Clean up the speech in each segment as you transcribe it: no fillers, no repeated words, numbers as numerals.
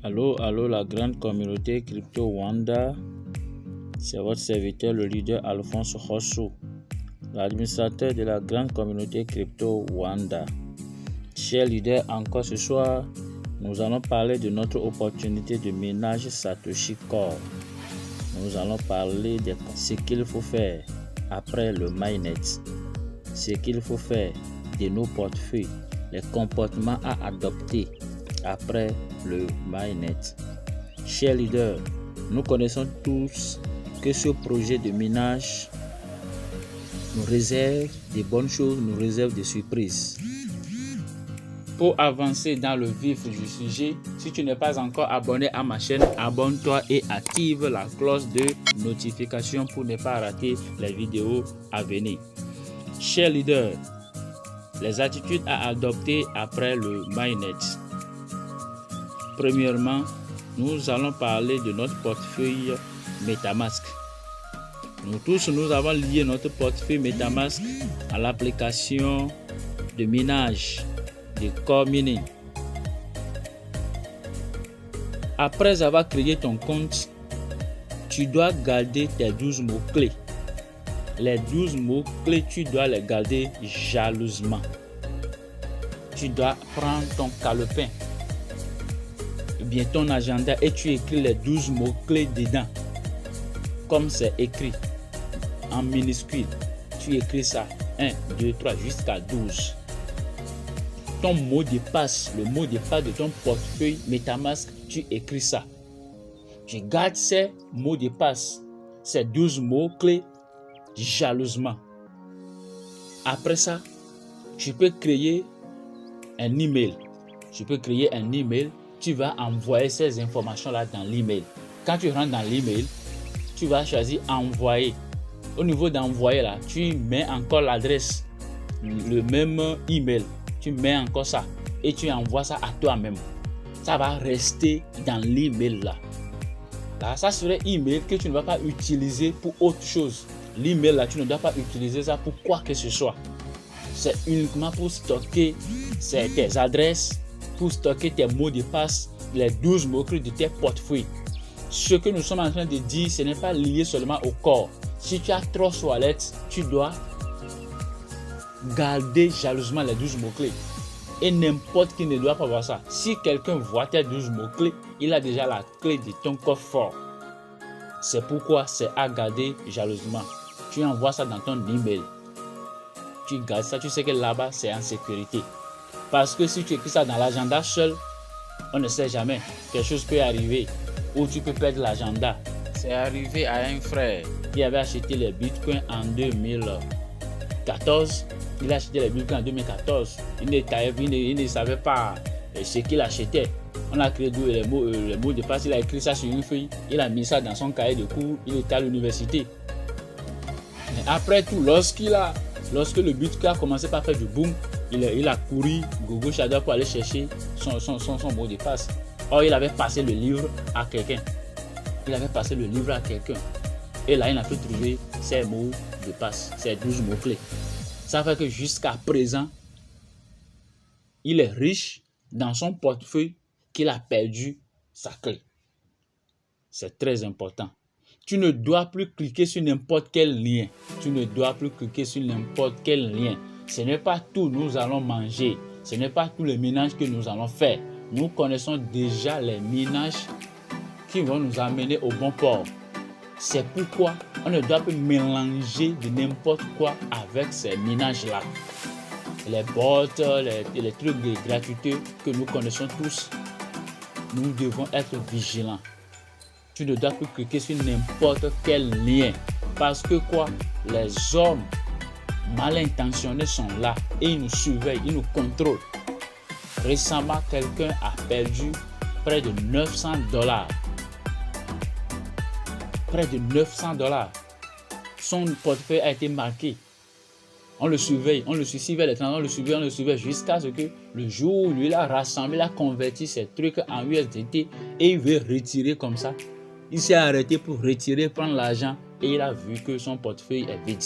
Allô, la grande communauté crypto Wanda. C'est votre serviteur, le leader Alphonse Rosso, l'administrateur de la grande communauté crypto Wanda. Chers leaders, encore ce soir, nous allons parler de notre opportunité de ménage Satoshi Core. Nous allons parler de ce qu'il faut faire après le mainnet, ce qu'il faut faire de nos portefeuilles, les comportements à adopter après le mainnet. Chers leaders, nous connaissons tous que ce projet de minage nous réserve des bonnes choses, nous réserve des surprises. Pour avancer dans le vif du sujet, si tu n'es pas encore abonné à ma chaîne, abonne-toi et active la cloche de notification pour ne pas rater les vidéos à venir. Chers leaders, les attitudes à adopter après le mainnet. Premièrement, nous allons parler de notre portefeuille MetaMask. Nous tous, nous avons lié notre portefeuille MetaMask à l'application de minage de Core Mining. Après avoir créé ton compte, tu dois garder tes 12 mots-clés. Les 12 mots-clés, tu dois les garder jalousement. Tu dois prendre ton calepin, bien ton agenda, et tu écris les 12 mots-clés dedans. Comme c'est écrit en minuscule, tu écris ça 1, 2, 3 jusqu'à 12. Ton mot de passe, le mot de passe de ton portefeuille MetaMask, tu écris ça. Tu gardes ces mots de passe, ces 12 mots-clés jalousement. Après ça, tu peux créer un email. Tu vas envoyer ces informations-là dans l'email. Quand tu rentres dans l'email, tu vas choisir envoyer. Au niveau d'envoyer là, tu mets encore l'adresse, le même email. Tu mets encore ça et tu envoies ça à toi-même. Ça va rester dans l'email là. Là, ça serait email que tu ne vas pas utiliser pour autre chose. L'email là, tu ne dois pas utiliser ça pour quoi que ce soit. C'est uniquement pour stocker tes adresses, pour stocker tes mots de passe, les 12 mots-clés de tes portefeuilles. Ce que nous sommes en train de dire, ce n'est pas lié seulement au corps. Si tu as 3 wallets, tu dois garder jalousement les 12 mots-clés. Et n'importe qui ne doit pas voir ça. Si quelqu'un voit tes 12 mots-clés, il a déjà la clé de ton coffre-fort. C'est pourquoi c'est à garder jalousement. Tu envoies ça dans ton email. Tu gardes ça, tu sais que là-bas, c'est en sécurité. Parce que si tu écris ça dans l'agenda seul, on ne sait jamais. Quelque chose peut arriver ou tu peux perdre l'agenda. C'est arrivé à un frère qui avait acheté les bitcoins en 2014. Il a acheté les bitcoins en 2014. Il ne savait pas ce qu'il achetait. On a créé les mots de passe. Il a écrit ça sur une feuille. Il a mis ça dans son cahier de cours. Il était à l'université. Mais après tout, lorsque le bitcoin a commencé par faire du boom, il a couru Google Shadow pour aller chercher son mot de passe. Or, il avait passé le livre à quelqu'un. Et là, il a pu trouver ses mots de passe, ses 12 mots-clés. Ça fait que jusqu'à présent, il est riche dans son portefeuille qu'il a perdu sa clé. C'est très important. Tu ne dois plus cliquer sur n'importe quel lien. Ce n'est pas tout nous allons manger. Ce n'est pas tous les ménages que nous allons faire. Nous connaissons déjà les ménages qui vont nous amener au bon port. C'est pourquoi on ne doit pas mélanger de n'importe quoi avec ces ménages-là. Les bots, les trucs gratuits que nous connaissons tous, nous devons être vigilants. Tu ne dois plus cliquer sur n'importe quel lien. Parce que quoi? Les hommes mal intentionnés sont là et ils nous surveillent, ils nous contrôlent. Récemment, quelqu'un a perdu près de $900. Près de $900. Son portefeuille a été marqué. On le surveille, on le suivait les temps, on le suivait jusqu'à ce que le jour où lui il a rassemblé, il a converti ses trucs en USDT et il veut retirer comme ça. Il s'est arrêté pour retirer, prendre l'argent et il a vu que son portefeuille est vide.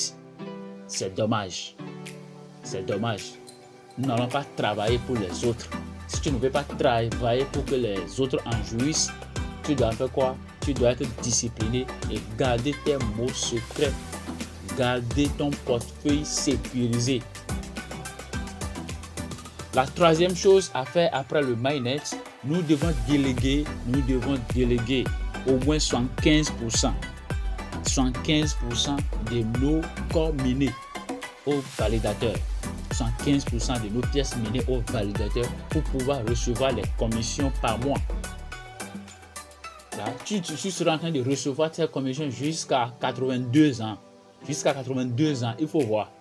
C'est dommage. Nous n'allons pas travailler pour les autres. Si tu ne veux pas travailler pour que les autres en jouissent, tu dois faire quoi? Tu dois être discipliné et garder tes mots secrets. Garder ton portefeuille sécurisé. La troisième chose à faire après le mainnet, nous devons déléguer au moins 75% de nos corps minés au validateur. 75% de nos pièces minées au validateur pour pouvoir recevoir les commissions par mois. Là, tu seras en train de recevoir tes commissions jusqu'à 82 ans. Jusqu'à 82 ans, il faut voir.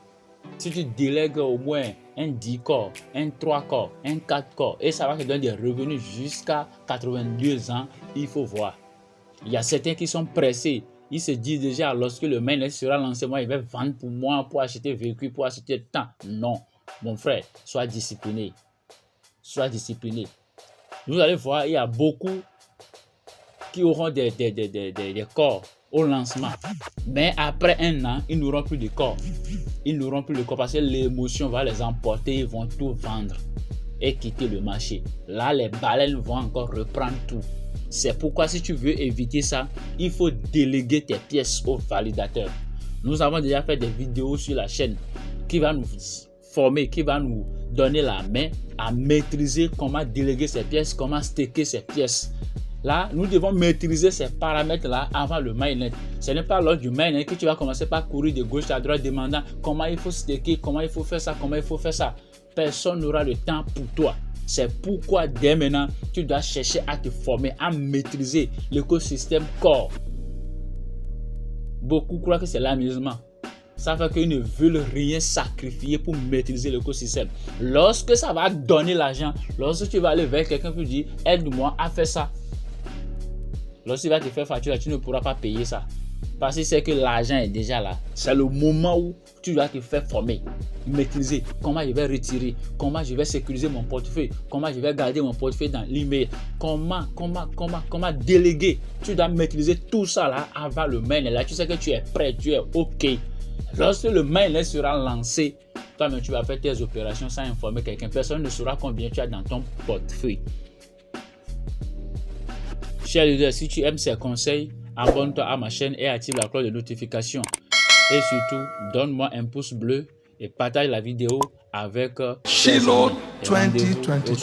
Si tu délègues au moins un 10 corps, un 3 corps, un 4 corps, et ça va te donner des revenus jusqu'à 82 ans, il faut voir. Il y a certains qui sont pressés. Ils se disent déjà, lorsque le mainnet sera lancé, moi, il va vendre pour moi, pour acheter véhicule, pour acheter temps. Non, mon frère, sois discipliné. Sois discipliné. Vous allez voir, il y a beaucoup qui auront des corps au lancement. Mais après un an, ils n'auront plus de corps. Ils n'auront plus de corps parce que l'émotion va les emporter, ils vont tout vendre et quitter le marché. Là, les baleines vont encore reprendre tout. C'est pourquoi si tu veux éviter ça, il faut déléguer tes pièces au validateur. Nous avons déjà fait des vidéos sur la chaîne qui va nous former, qui va nous donner la main à maîtriser comment déléguer ces pièces, comment staker ces pièces. Là, nous devons maîtriser ces paramètres-là avant le mainnet. Ce n'est pas lors du mainnet que tu vas commencer par courir de gauche à droite demandant comment il faut staker, comment il faut faire ça, comment il faut faire ça. Personne n'aura le temps pour toi. C'est pourquoi dès maintenant, tu dois chercher à te former, à maîtriser l'écosystème Core. Beaucoup croient que c'est l'amusement. Ça fait qu'ils ne veulent rien sacrifier pour maîtriser l'écosystème. Lorsque ça va donner l'argent, lorsque tu vas aller vers quelqu'un qui dit aide-moi à faire ça. Lorsqu'il va te faire facture, tu ne pourras pas payer ça. Parce que c'est que l'argent est déjà là. C'est le moment où tu dois te faire former, maîtriser comment je vais retirer, comment je vais sécuriser mon portefeuille, comment je vais garder mon portefeuille dans l'email, comment déléguer. Tu dois maîtriser tout ça là avant le mainnet. Là, tu sais que tu es prêt, tu es OK. Lorsque le mainnet sera lancé, toi-même tu vas faire tes opérations sans informer quelqu'un. Personne ne saura combien tu as dans ton portefeuille. Cher leader, si tu aimes ces conseils, abonne-toi à ma chaîne et active la cloche de notification. Et surtout, donne-moi un pouce bleu et partage la vidéo avec Shiloh 2022.